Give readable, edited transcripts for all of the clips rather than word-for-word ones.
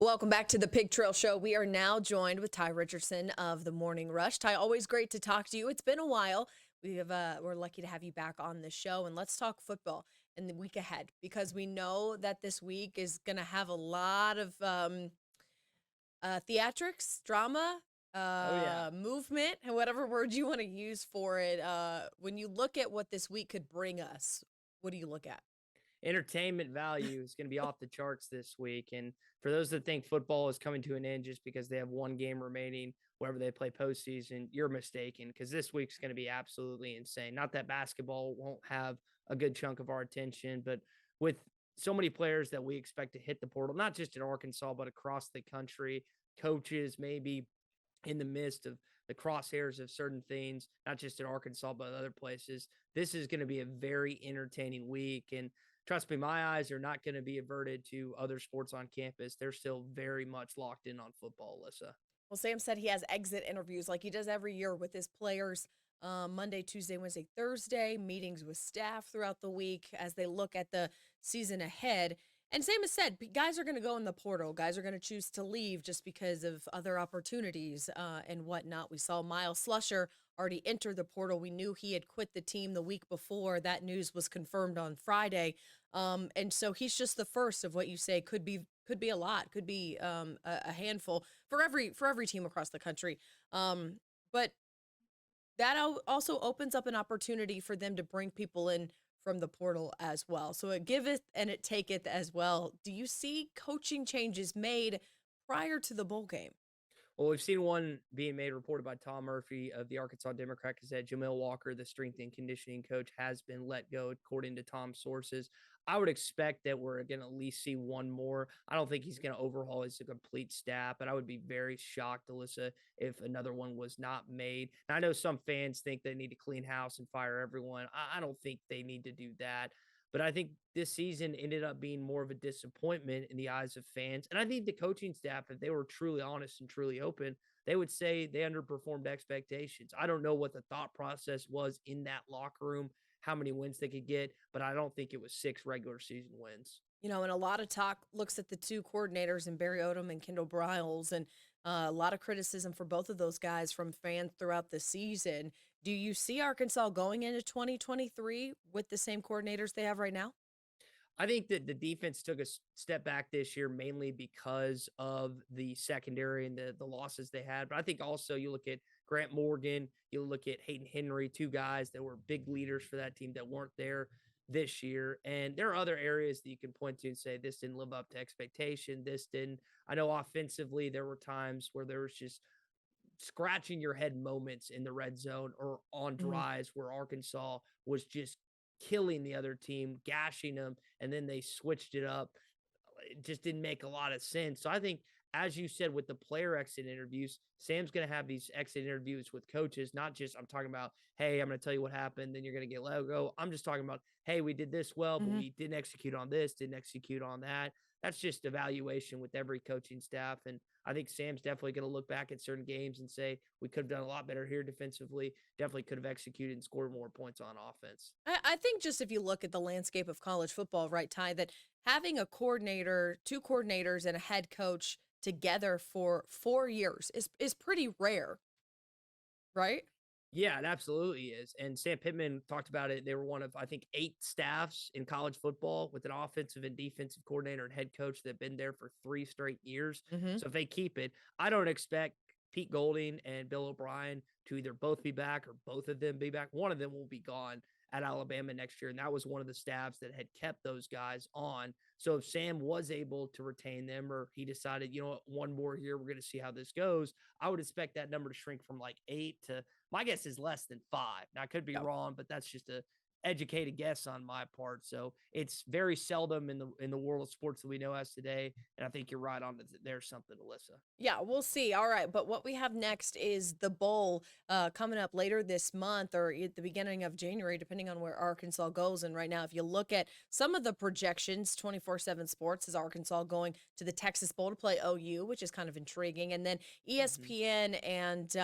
Welcome back to the Pig Trail Show. We are now joined with Ty Richardson of the Morning Rush. Ty, always great to talk to you. It's been a while. We're lucky to have you back on the show, and let's talk football in the week ahead because we know that this week is going to have a lot of theatrics, drama, Oh yeah. movement, and whatever word you want to use for it. When you look at what this week could bring us, what do you look at? Entertainment value is going to be off the charts this week. And for those that think football is coming to an end just because they have one game remaining, wherever they play postseason, you're mistaken because this week's going to be absolutely insane. Not that basketball won't have a good chunk of our attention, but with so many players that we expect to hit the portal, not just in Arkansas, but across the country, coaches maybe in the midst of the crosshairs of certain things, not just in Arkansas, but other places. This is going to be a very entertaining week. And trust me, my eyes are not going to be averted to other sports on campus. They're still very much locked in on football, Alyssa. Well, Sam said he has exit interviews like he does every year with his players Monday, Tuesday, Wednesday, Thursday, meetings with staff throughout the week as they look at the season ahead. And Sam has said, guys are going to go in the portal. Guys are going to choose to leave just because of other opportunities and whatnot. We saw Miles Slusher already enter the portal. We knew he had quit the team the week before. That news was confirmed on Friday. And so he's just the first of what you say could be a lot, could be a handful for every team across the country. But that also opens up an opportunity for them to bring people in from the portal as well. So it giveth and it taketh as well. Do you see coaching changes made prior to the bowl game? Well, we've seen one being made reported by Tom Murphy of the Arkansas Democrat Gazette. Jamil Walker, the strength and conditioning coach, has been let go, according to Tom's sources. I would expect that we're going to at least see one more. I don't think he's going to overhaul his complete staff, but I would be very shocked, Alyssa, if another one was not made. And I know some fans think they need to clean house and fire everyone. I don't think they need to do that. But I think this season ended up being more of a disappointment in the eyes of fans. And I think the coaching staff, if they were truly honest and truly open, they would say they underperformed expectations. I don't know what the thought process was in that locker room, how many wins they could get, but I don't think it was 6 regular season wins. And a lot of talk looks at the two coordinators in Barry Odom and Kendall Briles, and a lot of criticism for both of those guys from fans throughout the season. Do you see Arkansas going into 2023 with the same coordinators they have right now? I think that the defense took a step back this year mainly because of the secondary and the losses they had. But I think also you look at Grant Morgan, you look at Hayden Henry, two guys that were big leaders for that team that weren't there this year. And there are other areas that you can point to and say this didn't live up to expectation. This didn't. I know offensively there were times where there was just scratching your head moments in the red zone or on Mhm. drives where Arkansas was just killing the other team, gashing them, and then they switched it up. It just didn't make a lot of sense. So I think, as you said, with the player exit interviews, Sam's going to have these exit interviews with coaches, not just I'm talking about, hey, I'm going to tell you what happened, then you're going to get let go. I'm just talking about, hey, we did this well, but Mhm. we didn't execute on this, didn't execute on that. That's just evaluation with every coaching staff. And I think Sam's definitely going to look back at certain games and say, we could have done a lot better here defensively, definitely could have executed and scored more points on offense. I think just if you look at the landscape of college football, right, Ty, that having a coordinator, two coordinators, and a head coach together for 4 years is pretty rare, right? Yeah, it absolutely is. And Sam Pittman talked about it. They were one of, I think, 8 staffs in college football with an offensive and defensive coordinator and head coach that have been there for 3 straight years. Hmm. So if they keep it, I don't expect Pete Golding and Bill O'Brien to either both be back or both of them be back. One of them will be gone at Alabama next year. And that was one of the staffs that had kept those guys on. So if Sam was able to retain them or he decided, you know what, one more year, we're going to see how this goes, I would expect that number to shrink from like 8 to my guess is less than 5. Now, I could be Yeah. wrong, but that's just a educated guess on my part. So it's very seldom in the world of sports that we know as today. And I think you're right on that. There's something, Alyssa. Yeah, we'll see. All right, but what we have next is the bowl coming up later this month or at the beginning of January, depending on where Arkansas goes. And right now, if you look at some of the projections, 24/7 Sports is Arkansas going to the Texas Bowl to play OU, which is kind of intriguing, and then Mm-hmm. ESPN and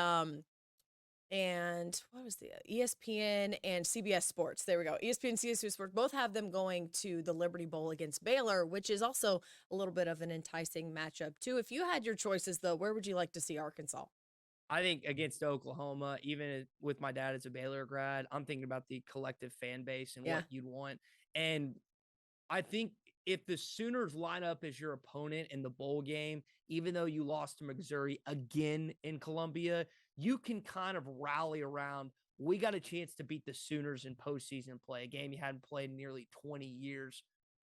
and what was the ESPN and CBS Sports. There we go. ESPN, CBS Sports both have them going to the Liberty Bowl against Baylor, which is also a little bit of an enticing matchup too. If you had your choices though, where would you like to see Arkansas? I think against Oklahoma, even with my dad as a Baylor grad, I'm thinking about the collective fan base and Yeah. what you'd want. And I think if the Sooners line up as your opponent in the bowl game, even though you lost to Missouri again in Columbia, you can kind of rally around. We got a chance to beat the Sooners in postseason play, a game you hadn't played in nearly 20 years.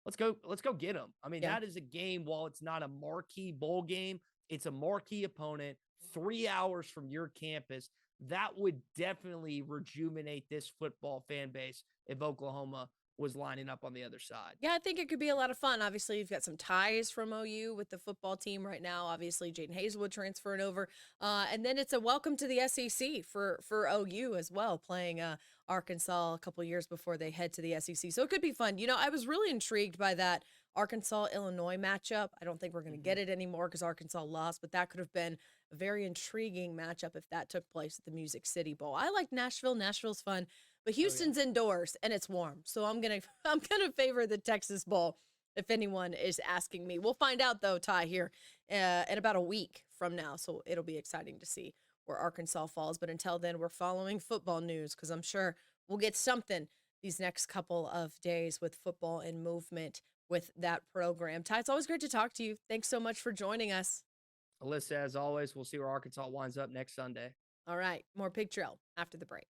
Let's go get them. I mean, Yeah. that is a game. While it's not a marquee bowl game, it's a marquee opponent 3 hours from your campus. That would definitely rejuvenate this football fan base if Oklahoma was lining up on the other side. Yeah, I think it could be a lot of fun. Obviously, you've got some ties from OU with the football team right now. Obviously, Jaden Hazelwood transferring over, and then it's a welcome to the SEC for OU as well, playing Arkansas a couple years before they head to the SEC. So it could be fun. I was really intrigued by that Arkansas Illinois matchup. I don't think we're going to Mm-hmm. get it anymore because Arkansas lost, but that could have been a very intriguing matchup if that took place at the Music City Bowl. I like Nashville. Nashville's fun. But Oh yeah. Houston's indoors and it's warm. So I'm gonna I'm gonna favor the Texas Bowl if anyone is asking me. We'll find out though, Ty, here in about a week from now. So it'll be exciting to see where Arkansas falls. But until then, we're following football news because I'm sure we'll get something these next couple of days with football and movement with that program. Ty, it's always great to talk to you. Thanks so much for joining us. Alyssa, as always, we'll see where Arkansas winds up next Sunday. All right, more Pig Trail after the break.